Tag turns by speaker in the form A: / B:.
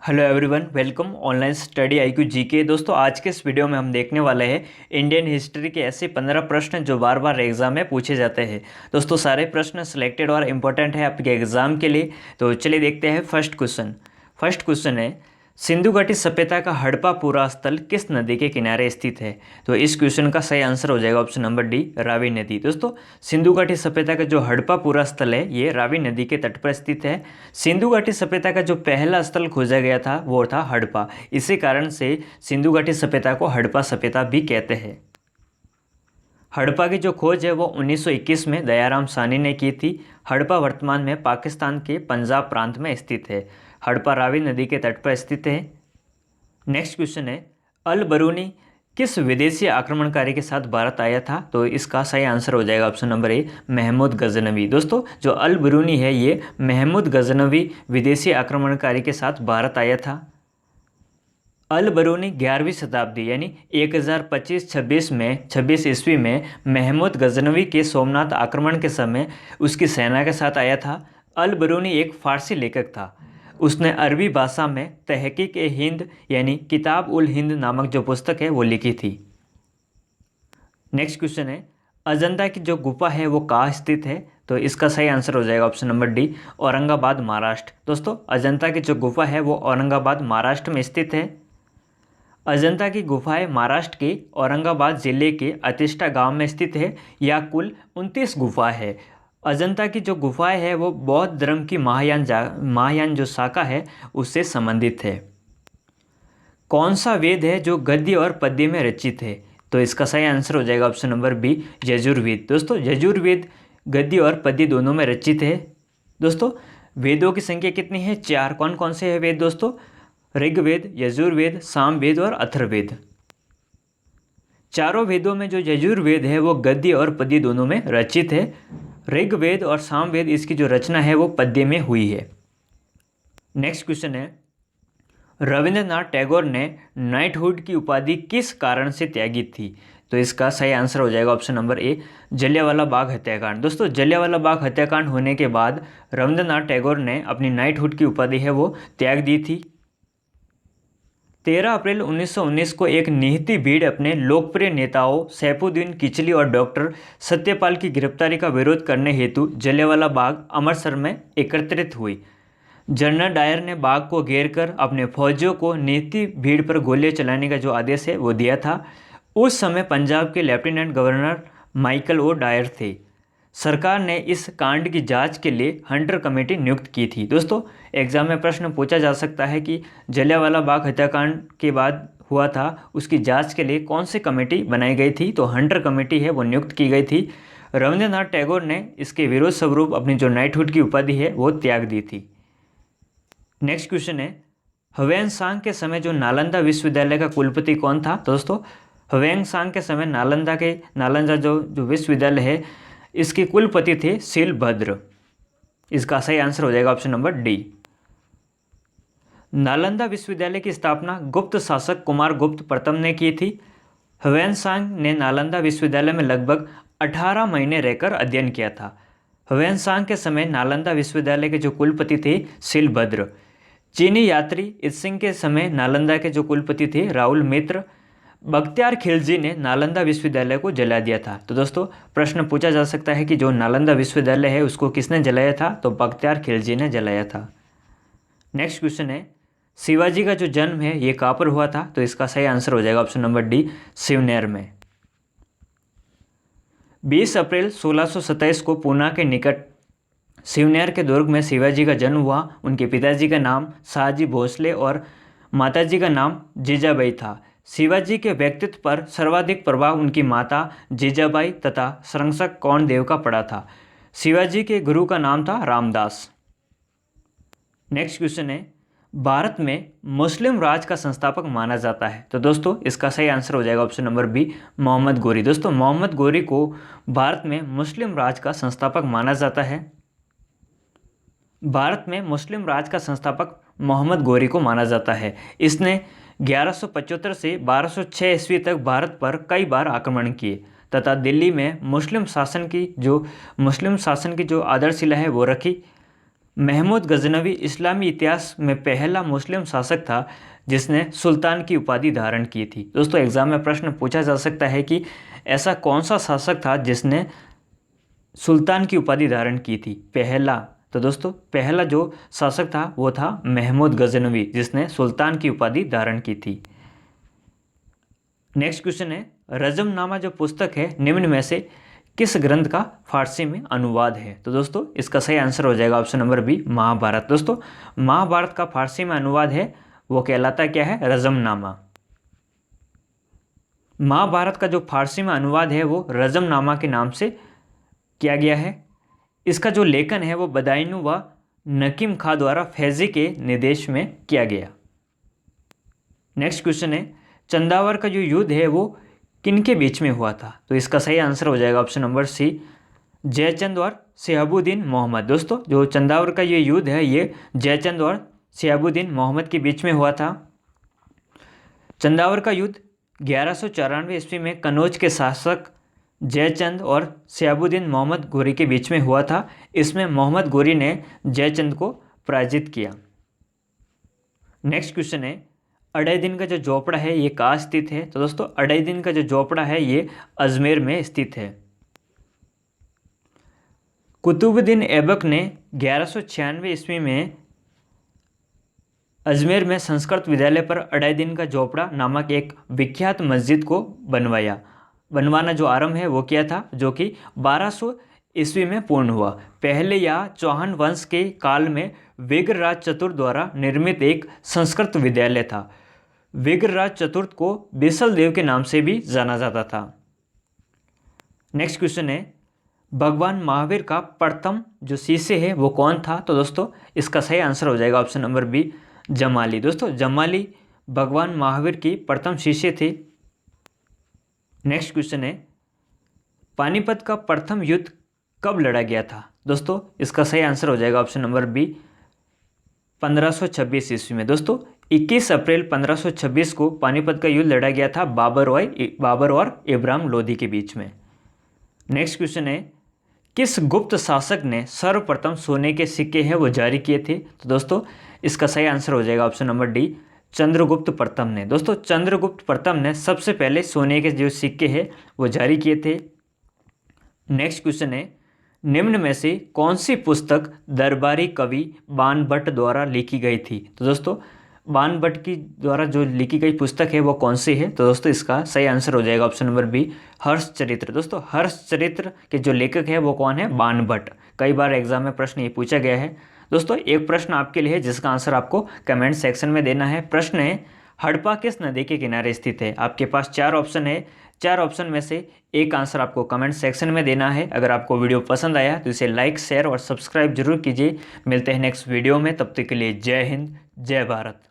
A: Hello everyone, welcome online study IQ GK. दोस्तों, आज के इस वीडियो में हम देखने वाले हैं इंडियन हिस्ट्री के ऐसे 15 प्रश्न जो बार बार एग्जाम में पूछे जाते हैं। दोस्तों, सारे प्रश्न सिलेक्टेड और इम्पोर्टेंट है आपके एग्जाम के लिए। तो चलिए देखते हैं फर्स्ट क्वेश्चन है, सिंधु घाटी सभ्यता का हड़प्पा स्थल किस नदी के किनारे स्थित है? तो इस क्वेश्चन का सही आंसर हो जाएगा ऑप्शन नंबर डी, रावी नदी। दोस्तों, सिंधु घाटी सभ्यता का जो हड़प्पा स्थल है ये रावी नदी के तट पर स्थित है। सिंधु घाटी सभ्यता का जो पहला स्थल खोजा गया था वो था हड़प्पा। इसी कारण से सिंधु घाटी सभ्यता को हड़प्पा सभ्यता भी कहते हैं। हड़प्पा की जो खोज है वो 1921 में दयाराम साहनी ने की थी। हड़प्पा वर्तमान में पाकिस्तान के पंजाब प्रांत में स्थित है। हड़प्पा रावी नदी के तट पर स्थित है। नेक्स्ट क्वेश्चन है, अल बरूनी किस विदेशी आक्रमणकारी के साथ भारत आया था? तो इसका सही आंसर हो जाएगा option number A, Mahmud Ghaznavi. दोस्तों, जो अल बरूनी है ये महमूद गजनवी विदेशी आक्रमणकारी के साथ भारत आया था। अल बरूनी 11वीं शताब्दी यानी 1025-26 ईस्वी में महमूद गजनवी के सोमनाथ आक्रमण के समय उसकी सेना के साथ आया था। अल बरूनी एक फ़ारसी लेखक था। उसने अरबी भाषा में तहकीक-ए-हिंद यानी किताब उल हिंद नामक जो पुस्तक है वो लिखी थी। नेक्स्ट क्वेश्चन है, अजंता की जो गुफा है वो कहाँ स्थित है? तो इसका सही आंसर हो जाएगा option number D, Aurangabad Maharashtra. दोस्तों, अजंता की जो गुफा है वो औरंगाबाद महाराष्ट्र में स्थित है। अजंता की गुफाएं महाराष्ट्र के औरंगाबाद जिले के अतिष्ठा गांव में स्थित है। यह कुल 29 गुफा है। अजंता की जो गुफाएं है वो बौद्ध धर्म की महायान जो शाखा है उससे संबंधित है। कौन सा वेद है जो गद्य और पद्य में रचित है? तो इसका सही आंसर हो जाएगा ऑप्शन नंबर बी, यजुर्वेद। दोस्तों, यजुर्वेद गद्य और पद्य दोनों में रचित है। दोस्तों, वेदों की संख्या कितनी है? 4। कौन कौन से है वेद दोस्तों? ऋग्वेद, यजुर्वेद, सामवेद और अथर्ववेद। चारों वेदों में जो यजुर्वेद है वो गद्य और पद्य दोनों में रचित है। ऋग्वेद और सामवेद इसकी जो रचना है वो पद्य में हुई है। नेक्स्ट क्वेश्चन है, रविंद्रनाथ टैगोर ने नाइटहुड की उपाधि किस कारण से त्यागी थी? तो इसका सही आंसर हो जाएगा ऑप्शन नंबर ए, जलियांवाला बाग हत्याकांड। दोस्तों, जलियांवाला बाग हत्याकांड होने के बाद रविंद्रनाथ टैगोर ने अपनी नाइटहुड की उपाधि है वो त्याग दी थी। 13 अप्रैल 1919 को एक निहत्थी भीड़ अपने लोकप्रिय नेताओं सैफुद्दीन किचली और डॉक्टर सत्यपाल की गिरफ्तारी का विरोध करने हेतु जलियांवाला बाग अमृतसर में एकत्रित हुई। जनरल डायर ने बाग को घेरकर अपने फौजियों को निहत्थी भीड़ पर गोलियां चलाने का जो आदेश है वो दिया था। उस समय पंजाब के lieutenant governor Michael O Dwyer थे। सरकार ने इस कांड की जांच के लिए हंटर कमेटी नियुक्त की थी। दोस्तों, एग्जाम में प्रश्न पूछा जा सकता है कि जलियांवाला बाग हत्याकांड के बाद हुआ था उसकी जांच के लिए कौन सी कमेटी बनाई गई थी? तो हंटर कमेटी है वो नियुक्त की गई थी। रविंद्रनाथ टैगोर ने इसके विरोध स्वरूप अपनी जो नाइटहुड की उपाधि है वो त्याग दी थी। नेक्स्ट क्वेश्चन है, ह्वेन-सांग के समय जो नालंदा विश्वविद्यालय का कुलपति कौन था? दोस्तों, ह्वेन-सांग के समय नालंदा जो विश्वविद्यालय है इसके कुलपति थे शीलभद्र। इसका सही आंसर हो जाएगा ऑप्शन नंबर डी। नालंदा विश्वविद्यालय की स्थापना गुप्त शासक कुमार गुप्त प्रथम ने की थी। ह्वेन-सांग ने नालंदा विश्वविद्यालय में लगभग 18 महीने रहकर अध्ययन किया था। ह्वेन-सांग के समय नालंदा विश्वविद्यालय के जो कुलपति थे शीलभद्र। चीनी यात्री इत्सिंग के समय नालंदा के जो कुलपति थे राहुल मित्र। बख्तियार खिलजी ने नालंदा विश्वविद्यालय को जला दिया था। तो दोस्तों, प्रश्न पूछा जा सकता है कि जो नालंदा विश्वविद्यालय है उसको किसने जलाया था? तो बख्तियार खिलजी ने जलाया था। नेक्स्ट क्वेश्चन है, शिवाजी का जो जन्म है ये कहाँ पर हुआ था? तो इसका सही आंसर हो जाएगा ऑप्शन नंबर डी, शिवनेर में। 20 अप्रैल 1627 को पूना के निकट शिवनेर के दुर्ग में शिवाजी का जन्म हुआ। उनके पिताजी का नाम शाहजी भोसले और माताजी का नाम जीजाबाई था। शिवाजी के व्यक्तित्व पर सर्वाधिक प्रभाव उनकी माता जीजाबाई तथा संरक्षक कौंडदेव का पड़ा था। शिवाजी के गुरु का नाम था रामदास। नेक्स्ट क्वेश्चन है, भारत में मुस्लिम राज का संस्थापक माना जाता है? तो दोस्तों, इसका सही आंसर हो जाएगा option number B, Mohammad Ghori. दोस्तों, मोहम्मद गोरी को भारत में मुस्लिम राज का संस्थापक माना जाता है। भारत में मुस्लिम राज का संस्थापक मोहम्मद गोरी को माना जाता है। इसने 1175 से 1206 ईस्वी तक भारत पर कई बार आक्रमण किए तथा दिल्ली में मुस्लिम शासन की जो आदर्शशिला है वो रखी। महमूद गजनवी इस्लामी इतिहास में पहला मुस्लिम शासक था जिसने सुल्तान की उपाधि धारण की थी। दोस्तों एग्जाम में प्रश्न पूछा जा सकता है कि ऐसा कौन सा शासक था जिसने सुल्तान की उपाधि धारण की थी पहला। तो दोस्तों पहला जो शासक था वो था महमूद गजनवी जिसने सुल्तान की उपाधि धारण की थी। नेक्स्ट क्वेश्चन है, रजमनामा जो पुस्तक है निम्न में से किस ग्रंथ का फारसी में अनुवाद है। तो दोस्तों इसका सही आंसर हो जाएगा ऑप्शन नंबर बी, महाभारत। दोस्तों महाभारत का फारसी में अनुवाद है वो कहलाता क्या है, रजमनामा। महाभारत का जो फारसी में अनुवाद है वो रजमनामा के नाम से किया गया है। इसका जो लेखन है वो बदायूं व नकीम खां द्वारा फैजी के निर्देश में किया गया। नेक्स्ट क्वेश्चन है, चंदावर का जो युद्ध है वो किनके बीच में हुआ था। तो इसका सही आंसर हो जाएगा ऑप्शन नंबर सी, जयचंद और शिहाबुद्दीन मोहम्मद। दोस्तों जो चंदावर का ये युद्ध है ये जयचंद और शिहाबुद्दीन मोहम्मद के बीच में हुआ था। चंदावर का युद्ध 1194 ईस्वी में कन्नौज के शासक जयचंद और शिहाबुद्दीन मोहम्मद गोरी के बीच में हुआ था। इसमें मोहम्मद गोरी ने जयचंद को पराजित किया। नेक्स्ट क्वेश्चन है, अढ़ाई दिन का जो झोपड़ा है ये कहाँ स्थित है। तो दोस्तों अढ़ाई दिन का जो झोपड़ा है ये अजमेर में स्थित है। कुतुबुद्दीन ऐबक ने 1196 ईस्वी में अजमेर में संस्कृत विद्यालय पर अढ़ाई दिन का झोपड़ा नामक एक विख्यात मस्जिद को बनवाना जो आरंभ है वो किया था, जो कि 1200 ईस्वी में पूर्ण हुआ। पहले यह चौहान वंश के काल में विग्रराज चतुर्थ द्वारा निर्मित एक संस्कृत विद्यालय था। विग्रराज चतुर्थ को बिसल देव के नाम से भी जाना जाता था। नेक्स्ट क्वेश्चन है, भगवान महावीर का प्रथम जो शिष्य है वो कौन था। तो दोस्तों इसका सही आंसर हो जाएगा ऑप्शन नंबर बी, जमाली। दोस्तों जमाली भगवान महावीर की प्रथम शिष्य थे। नेक्स्ट क्वेश्चन है, पानीपत का प्रथम युद्ध कब लड़ा गया था। दोस्तों इसका सही आंसर हो जाएगा ऑप्शन नंबर बी, 1526 ईस्वी में। दोस्तों 21 अप्रैल 1526 को पानीपत का युद्ध लड़ा गया था बाबर और इब्राहिम लोदी के बीच में। नेक्स्ट क्वेश्चन है, किस गुप्त शासक ने सर्वप्रथम सोने के सिक्के हैं वो जारी किए थे। तो दोस्तों इसका सही आंसर हो जाएगा ऑप्शन नंबर डी, चंद्रगुप्त प्रथम ने। दोस्तों चंद्रगुप्त प्रथम ने सबसे पहले सोने के जो सिक्के हैं वो जारी किए थे। नेक्स्ट क्वेश्चन है, निम्न में से कौन सी पुस्तक दरबारी कवि बाणभट्ट द्वारा लिखी गई थी। तो दोस्तों बाणभट्ट की द्वारा जो लिखी गई पुस्तक है वो कौन सी है। तो दोस्तों इसका सही आंसर हो जाएगा ऑप्शन नंबर बी, हर्षचरित्र। दोस्तों हर्षचरित्र के जो लेखक है वो कौन है, बाणभट्ट। कई बार एग्जाम में प्रश्न ये पूछा गया है। दोस्तों एक प्रश्न आपके लिए है जिसका आंसर आपको कमेंट सेक्शन में देना है। प्रश्न है, हड़प्पा किस नदी के किनारे स्थित है। आपके पास 4 ऑप्शन है, 4 ऑप्शन में से एक आंसर आपको कमेंट सेक्शन में देना है। अगर आपको वीडियो पसंद आया तो इसे लाइक, शेयर और सब्सक्राइब जरूर कीजिए। मिलते हैं नेक्स्ट वीडियो में, तब तक के लिए जय हिंद, जय भारत।